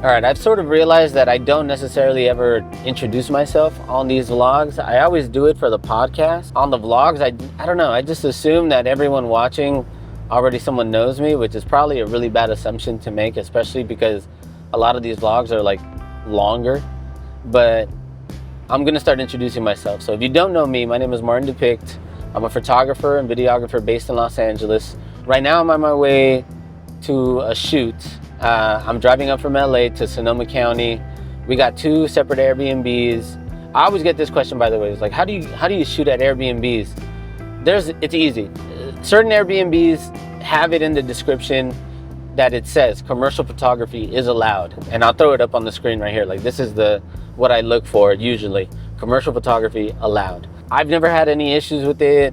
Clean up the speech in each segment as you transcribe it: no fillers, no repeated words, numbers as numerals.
All right, I've sort of realized that I don't necessarily ever introduce myself on these vlogs. I always do it for the podcast. On the vlogs, I don't know, I just assume that everyone watching already someone knows me, which is probably a really bad assumption to make, especially because a lot of these vlogs are like longer. But I'm gonna start introducing myself. So if you don't know me, my name is Martin Depict. I'm a photographer and videographer based in Los Angeles. Right now I'm on my way to a shoot. I'm driving up from LA to Sonoma County. We got 2 separate Airbnbs. I always get this question, by the way. It's like, how do you shoot at Airbnbs? It's easy. Certain Airbnbs have it in the description that it says commercial photography is allowed. And I'll throw it up on the screen right here. Like, this is what I look for usually. Commercial photography allowed. I've never had any issues with it,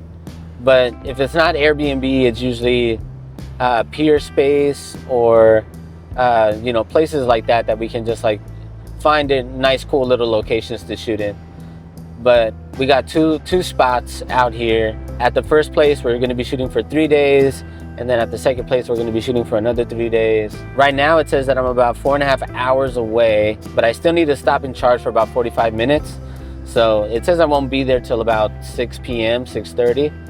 but if it's not Airbnb, it's usually peer space or places like that we can just like find it nice, cool little locations to shoot in. But we got two spots out here. At the first place, we're going to be shooting for 3 days, and then at the second place, we're going to be shooting for another 3 days. Right now, it says that I'm about 4.5 hours away, but I still need to stop and charge for about 45 minutes. So it says I won't be there till about 6 p.m., 6:30.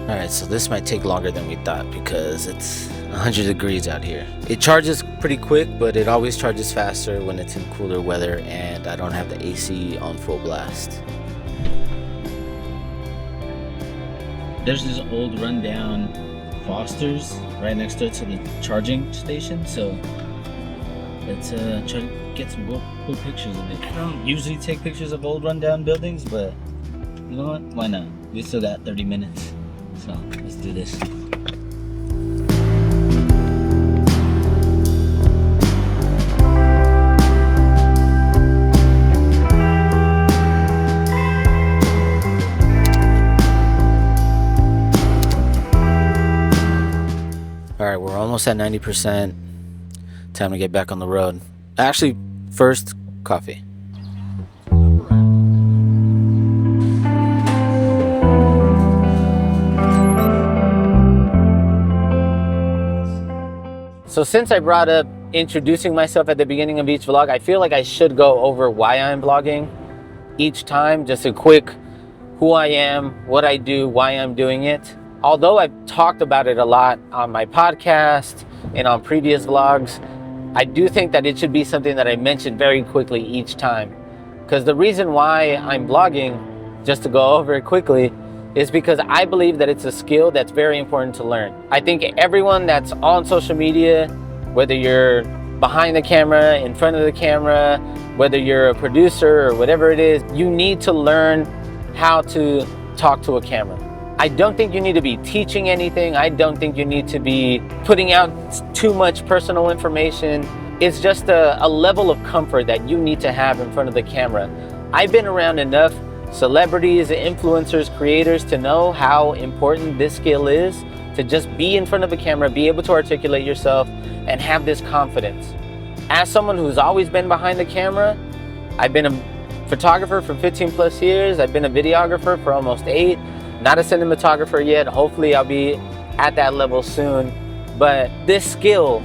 Alright, so this might take longer than we thought because it's 100 degrees out here. It charges pretty quick, but it always charges faster when it's in cooler weather and I don't have the AC on full blast. There's this old rundown Foster's right next door to the charging station, so let's try to get some cool pictures of it. I don't usually take pictures of old rundown buildings, but you know what? Why not? We still got 30 minutes. So let's do this. All right, we're almost at 90%. Time to get back on the road. Actually, first, coffee. So since I brought up introducing myself at the beginning of each vlog, I feel like I should go over why I'm vlogging each time. Just a quick who I am, what I do, why I'm doing it. Although I've talked about it a lot on my podcast and on previous vlogs, I do think that it should be something that I mention very quickly each time. Because the reason why I'm vlogging, just to go over it quickly, is because I believe that it's a skill that's very important to learn. I think everyone that's on social media, whether you're behind the camera, in front of the camera, whether you're a producer or whatever it is, you need to learn how to talk to a camera. I don't think you need to be teaching anything. I don't think you need to be putting out too much personal information. It's just a level of comfort that you need to have in front of the camera. I've been around enough celebrities, influencers, creators to know how important this skill is, to just be in front of a camera, be able to articulate yourself and have this confidence. As someone who's always been behind the camera, I've been a photographer for 15 plus years. I've been a videographer for almost 8. Not a cinematographer yet. Hopefully I'll be at that level soon. But this skill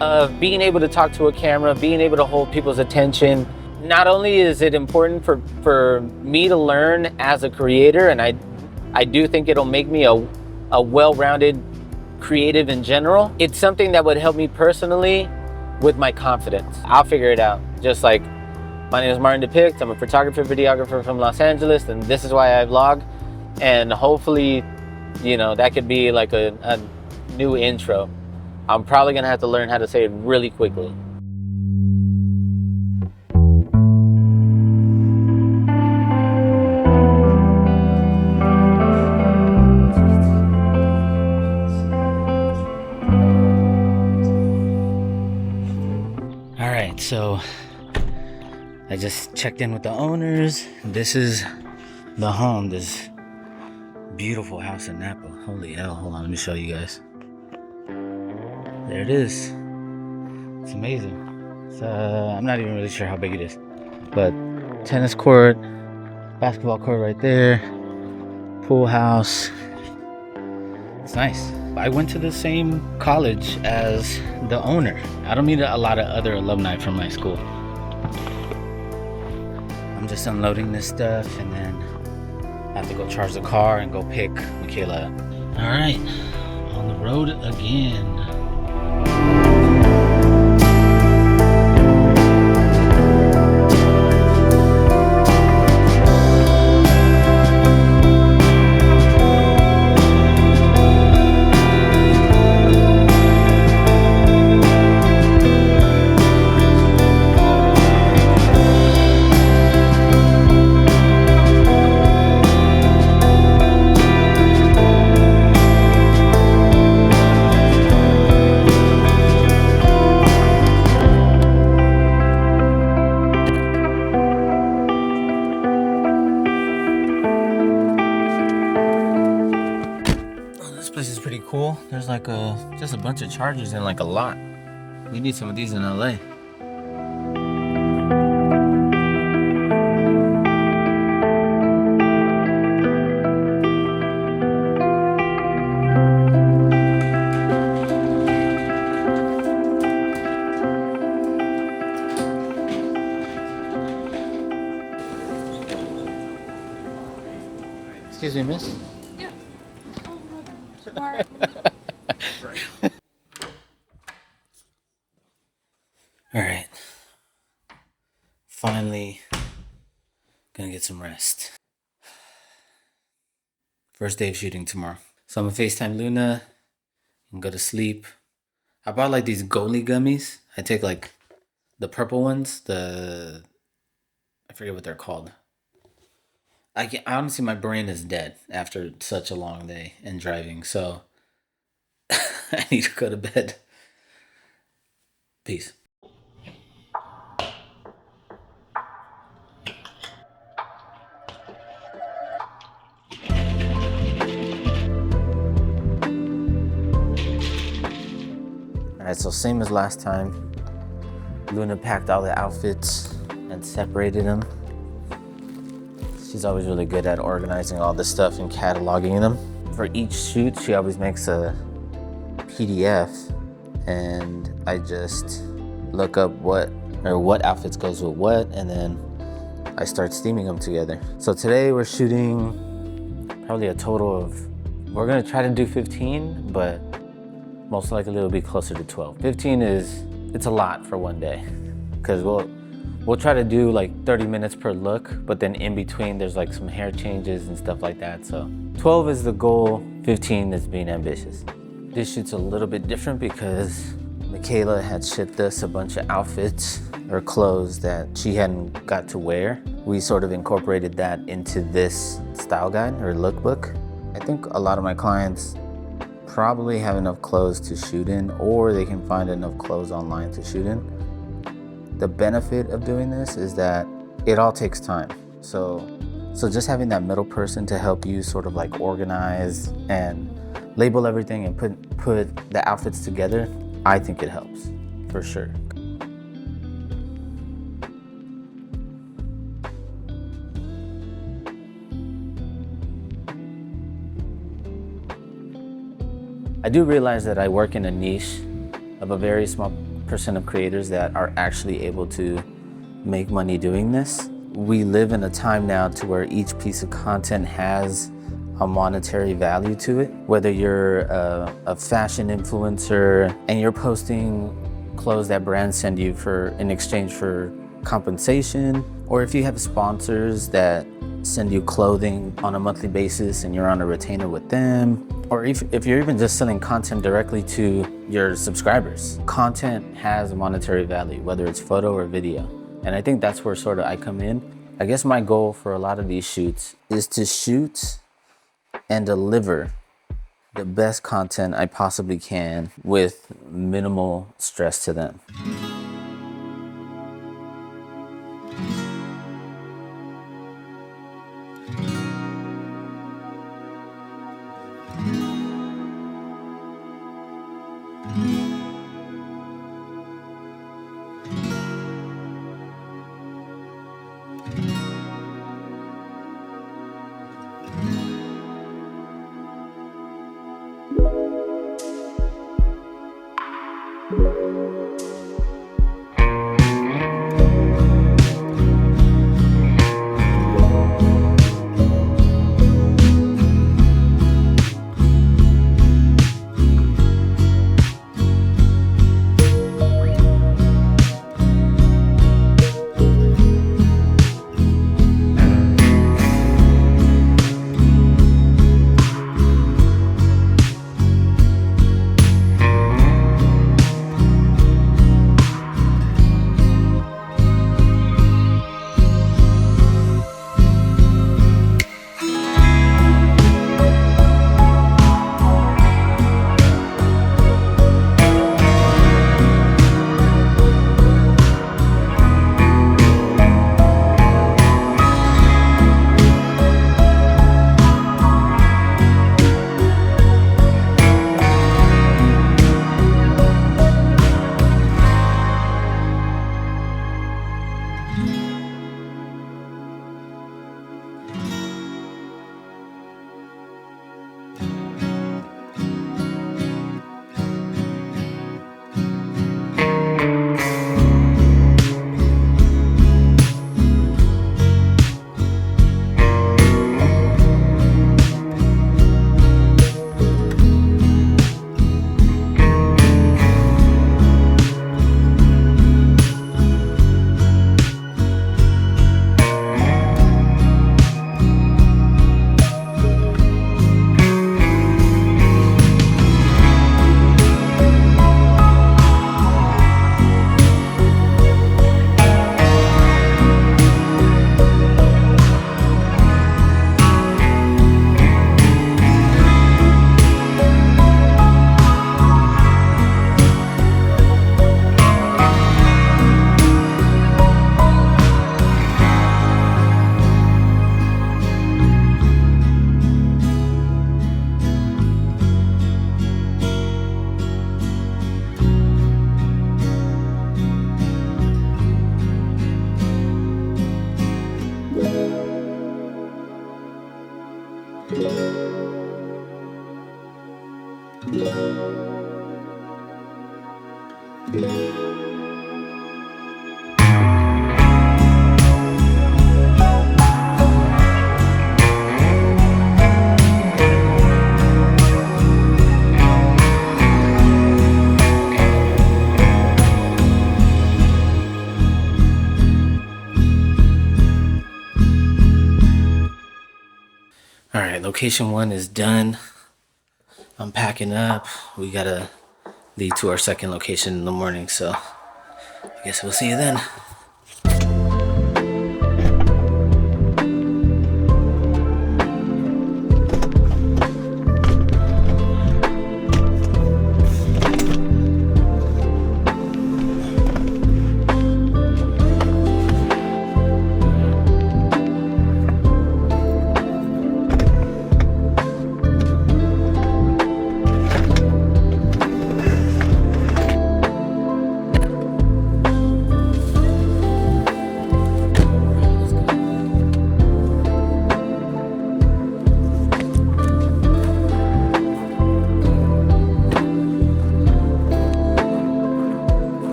of being able to talk to a camera, being able to hold people's attention, not only is it important for me to learn as a creator, and I do think it'll make me a well-rounded creative in general, it's something that would help me personally with my confidence. I'll figure it out. Just like, my name is Martin Depict. I'm a photographer, videographer from Los Angeles, and this is why I vlog. And hopefully, that could be like a new intro. I'm probably gonna have to learn how to say it really quickly. so I just checked in with the owners. This is the home, this beautiful house in Napa. Holy hell, hold on, let me show you guys. There it is. It's amazing. It's, I'm not even really sure how big it is, but tennis court, basketball court right there, pool house. It's nice. I went to the same college as the owner. I don't meet a lot of other alumni from my school. I'm just unloading this stuff and then I have to go charge the car and go pick Mikayla up. All right, on the road again. This is pretty cool. There's like just a bunch of chargers in like a lot. We need some of these in LA. Excuse me, miss. All right, finally gonna get some rest. First day of shooting tomorrow, so I'm gonna FaceTime Luna and go to sleep. I bought like these goalie gummies. I take like the purple ones, I forget what they're called. Honestly, my brain is dead after such a long day and driving, so I need to go to bed. Peace. Alright, so same as last time. Luna packed all the outfits and separated them. She's always really good at organizing all this stuff and cataloging them. For each shoot, she always makes a PDF, and I just look up what outfits goes with what, and then I start steaming them together. So today we're shooting probably a total of, we're gonna try to do 15, but most likely it'll be closer to 12. 15 it's a lot for one day, because we'll try to do like 30 minutes per look, but then in between there's like some hair changes and stuff like that. So 12 is the goal, 15 is being ambitious. This shoot's a little bit different because Mikayla had shipped us a bunch of outfits or clothes that she hadn't got to wear. We sort of incorporated that into this style guide or lookbook. I think a lot of my clients probably have enough clothes to shoot in, or they can find enough clothes online to shoot in. The benefit of doing this is that it all takes time. So just having that middle person to help you sort of like organize and label everything and put the outfits together, I think it helps, for sure. I do realize that I work in a niche of a very small percent of creators that are actually able to make money doing this. We live in a time now to where each piece of content has a monetary value to it. Whether you're a fashion influencer and you're posting clothes that brands send you in exchange for compensation, or if you have sponsors that send you clothing on a monthly basis and you're on a retainer with them, or if you're even just selling content directly to your subscribers. Content has a monetary value, whether it's photo or video. And I think that's where sort of I come in. I guess my goal for a lot of these shoots is to shoot and deliver the best content I possibly can with minimal stress to them. All right, location 1 is done. I'm packing up. We gotta leave to our second location in the morning, so I guess we'll see you then.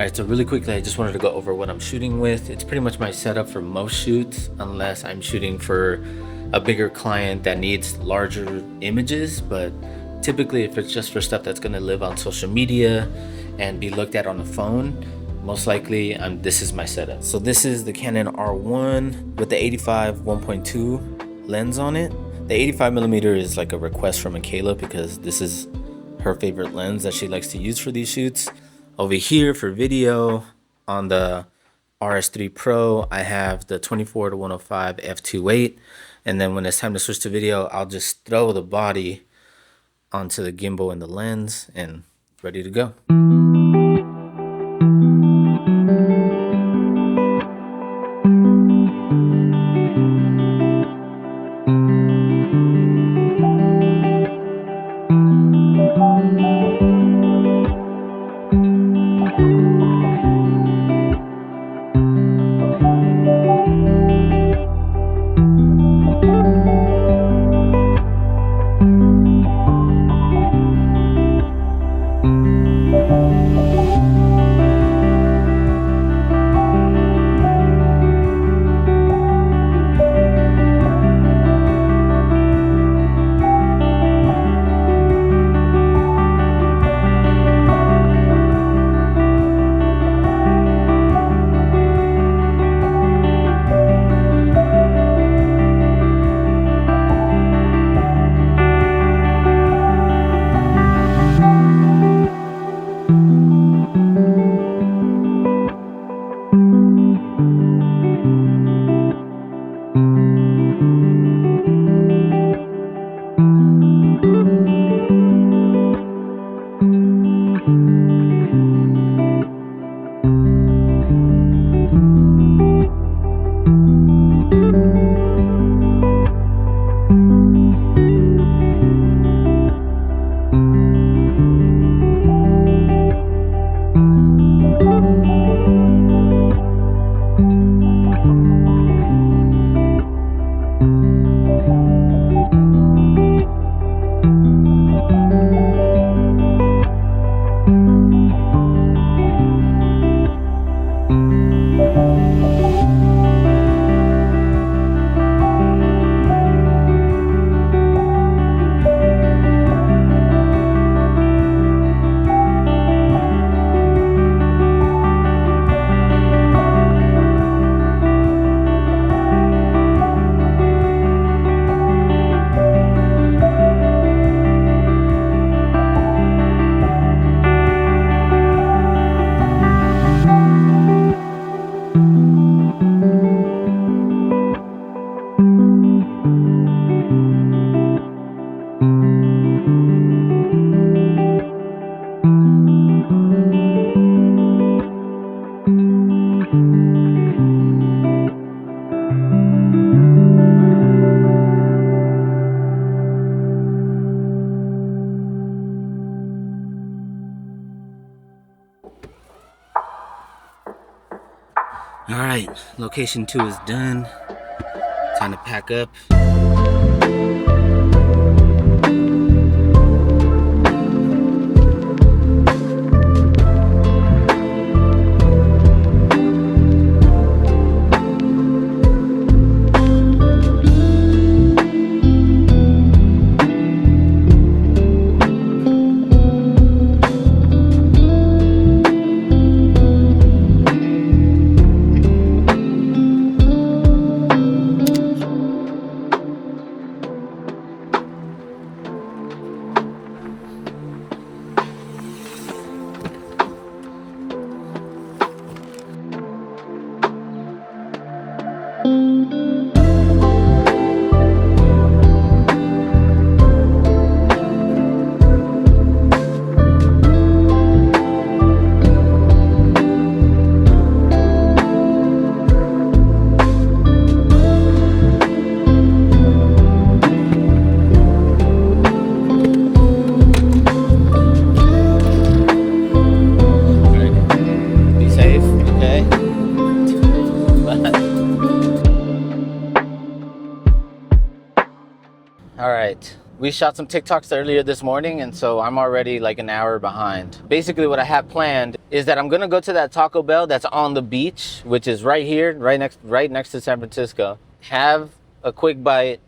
Alright, so really quickly, I just wanted to go over what I'm shooting with. It's pretty much my setup for most shoots, unless I'm shooting for a bigger client that needs larger images. But typically, if it's just for stuff that's going to live on social media and be looked at on a phone, most likely this is my setup. So this is the Canon R1 with the 85 1.2 lens on it. The 85mm is like a request from Mikayla because this is her favorite lens that she likes to use for these shoots. Over here for video on the RS3 Pro, I have the 24-105 f2.8, and then when it's time to switch to video, I'll just throw the body onto the gimbal and the lens and ready to go. All right, location 2 is done. Time to pack up. We shot some TikToks earlier this morning, and so I'm already like an hour behind. Basically what I have planned is that I'm gonna go to that Taco Bell that's on the beach, which is right here, right next to San Francisco. Have a quick bite,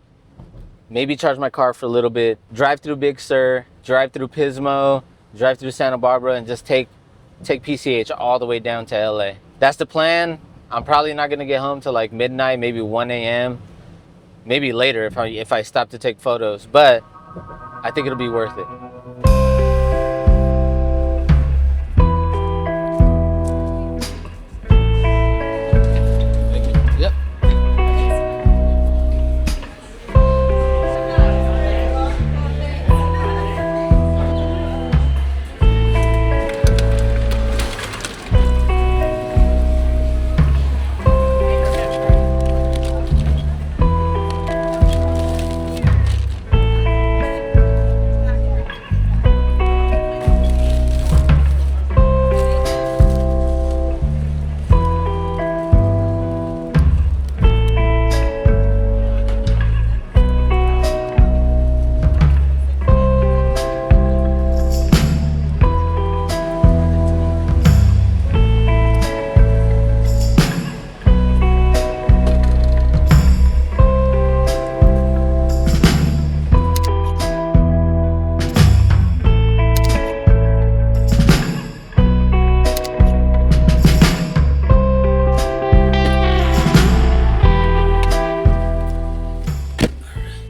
maybe charge my car for a little bit, drive through Big Sur, drive through Pismo, drive through Santa Barbara, and just take PCH all the way down to LA. That's the plan. I'm probably not gonna get home till like midnight, maybe 1 a.m. Maybe later if I stop to take photos, but I think it'll be worth it. Yep.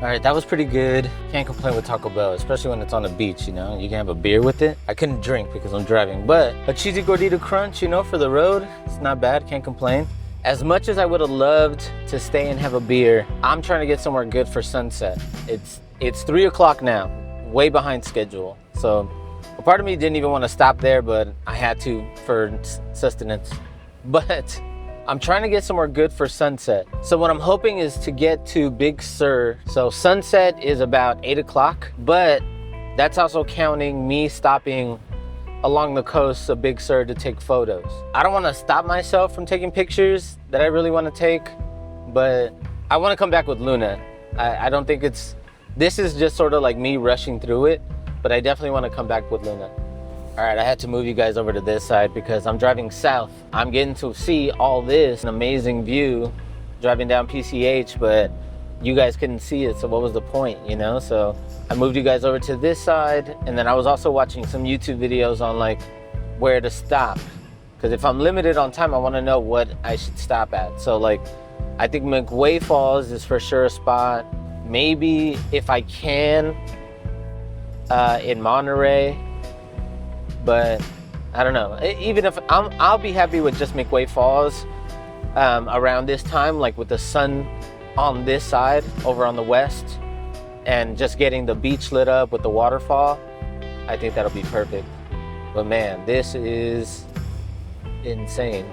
All right, that was pretty good. Can't complain with Taco Bell, especially when it's on the beach, you know? You can have a beer with it. I couldn't drink because I'm driving, but a cheesy gordita crunch, you know, for the road, it's not bad, can't complain. As much as I would have loved to stay and have a beer, I'm trying to get somewhere good for sunset. It's 3 o'clock now, way behind schedule. So a part of me didn't even want to stop there, but I had to for sustenance. But I'm trying to get somewhere good for sunset. So what I'm hoping is to get to Big Sur. So sunset is about 8 o'clock, but that's also counting me stopping along the coast of Big Sur to take photos. I don't want to stop myself from taking pictures that I really want to take, but I want to come back with Luna. I don't think this is just sort of like me rushing through it, but I definitely want to come back with Luna. All right, I had to move you guys over to this side because I'm driving south. I'm getting to see all this amazing view driving down PCH, but you guys couldn't see it, so what was the point, you know? So I moved you guys over to this side, and then I was also watching some YouTube videos on like where to stop. Because if I'm limited on time, I want to know what I should stop at. So like, I think McWay Falls is for sure a spot. Maybe if I can, in Monterey. But I don't know. Even if I'll be happy with just McWay Falls around this time, like with the sun on this side over on the west, and just getting the beach lit up with the waterfall. I think that'll be perfect. But man, this is insane.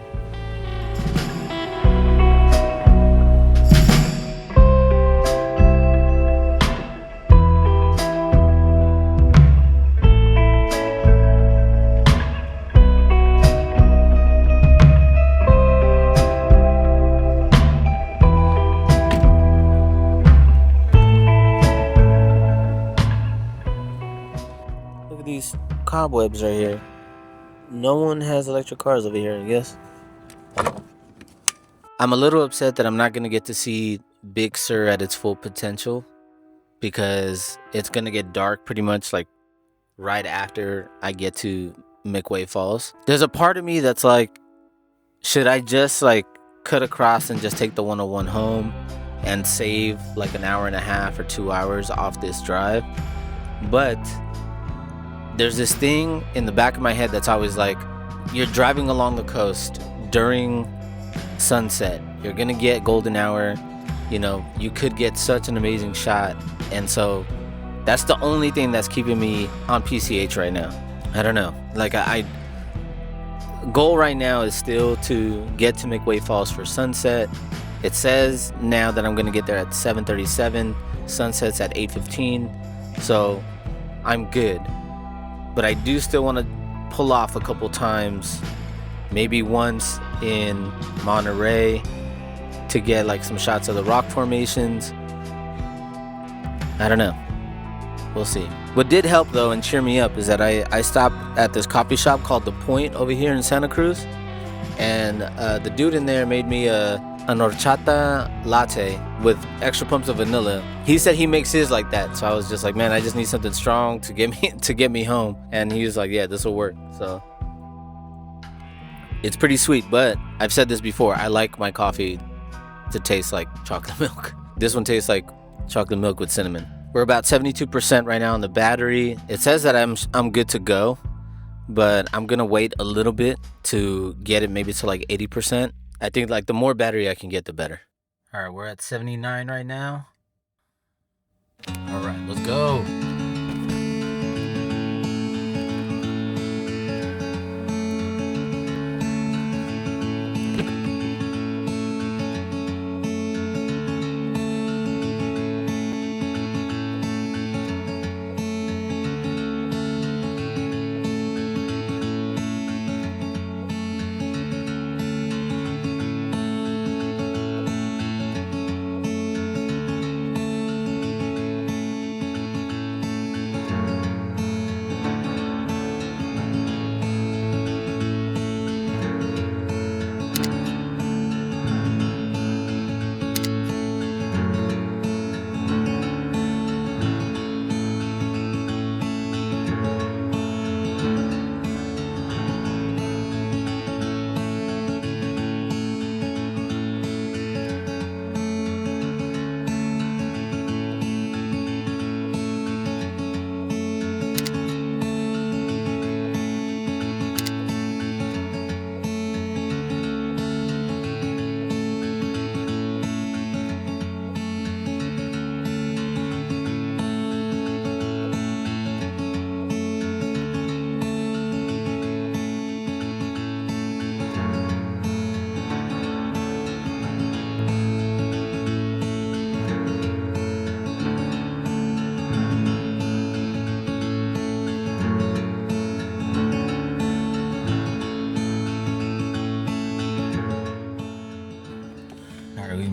These cobwebs right here. No one has electric cars over here, I guess. I'm a little upset that I'm not gonna get to see Big Sur at its full potential because it's gonna get dark pretty much like right after I get to McWay Falls. There's a part of me that's like, should I just like cut across and just take the 101 home and save like an hour and a half or 2 hours off this drive? But there's this thing in the back of my head that's always like, you're driving along the coast during sunset, you're gonna get golden hour, you know, you could get such an amazing shot. And so that's the only thing that's keeping me on PCH right now. I don't know, like I goal right now is still to get to McWay Falls for sunset. It says now that I'm gonna get there at 7:37, sunset's at 8:15, so I'm good. But I do still want to pull off a couple times, maybe once in Monterey to get like some shots of the rock formations. I don't know. we'll see. What did help though and cheer me up is that I stopped at this coffee shop called The Point over here in Santa Cruz, and the dude in there made me an horchata latte with extra pumps of vanilla. He said he makes his like that, so I was just like, man, I just need something strong to get me home. And he was like, yeah, this will work. So it's pretty sweet, but I've said this before, I like my coffee to taste like chocolate milk. This one tastes like chocolate milk with cinnamon. We're about 72% right now on the battery. It says that I'm good to go, but I'm gonna wait a little bit to get it maybe to like 80%. I think like the more battery I can get, the better. All right, we're at 79 right now. All right, let's go.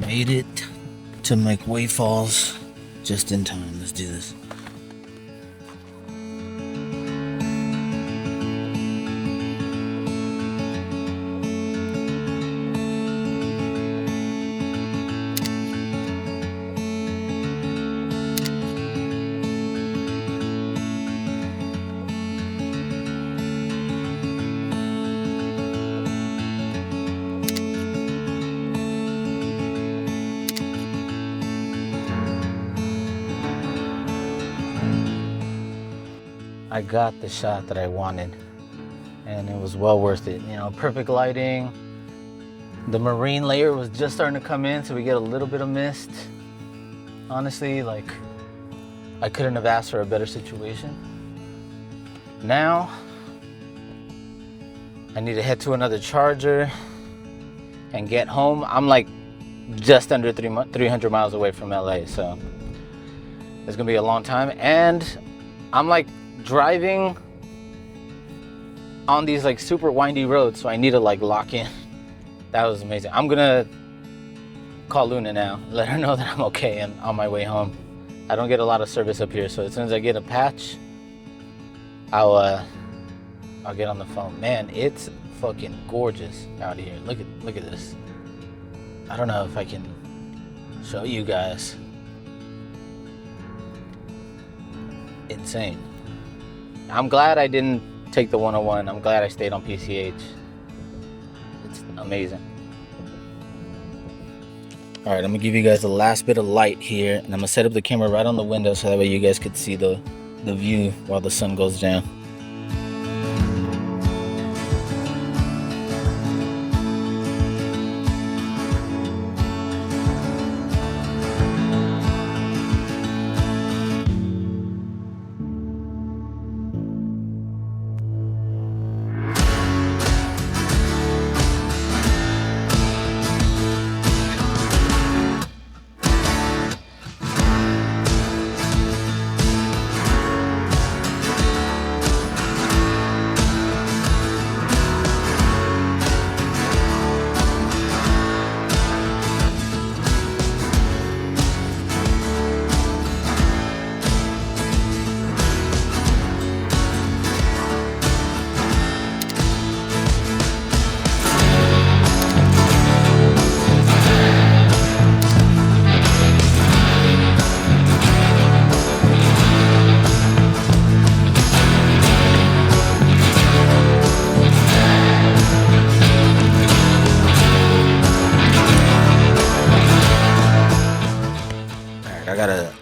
Made it to McWay Falls just in time. Let's do this. I got the shot that I wanted, and it was well worth it. You know, perfect lighting. The marine layer was just starting to come in, so we get a little bit of mist. Honestly, like, I couldn't have asked for a better situation. Now, I need to head to another charger and get home. I'm like just under 300 miles away from LA, so it's gonna be a long time. And I'm like driving on these like super windy roads, so I need to like lock in. That was amazing. I'm gonna call Luna now, let her know that I'm okay and on my way home. I don't get a lot of service up here, so as soon as I get a patch, I'll get on the phone. Man, it's fucking gorgeous out here. Look at this. I don't know if I can show you guys. Insane. I'm glad I didn't take the 101. I'm glad I stayed on PCH. It's amazing. All right, I'm gonna give you guys the last bit of light here, and I'm gonna set up the camera right on the window so that way you guys could see the view while the sun goes down.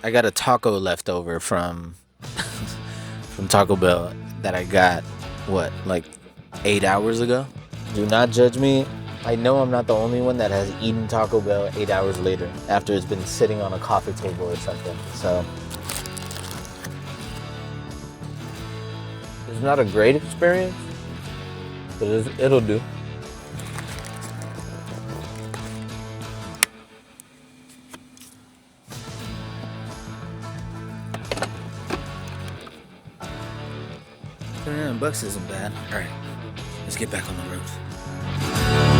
I got a taco left over from from Taco Bell that I got, what, like 8 hours ago? Do not judge me. I know I'm not the only one that has eaten Taco Bell 8 hours later after it's been sitting on a coffee table or something. So it's not a great experience, but it'll do. $39 isn't bad. All right, let's get back on the road.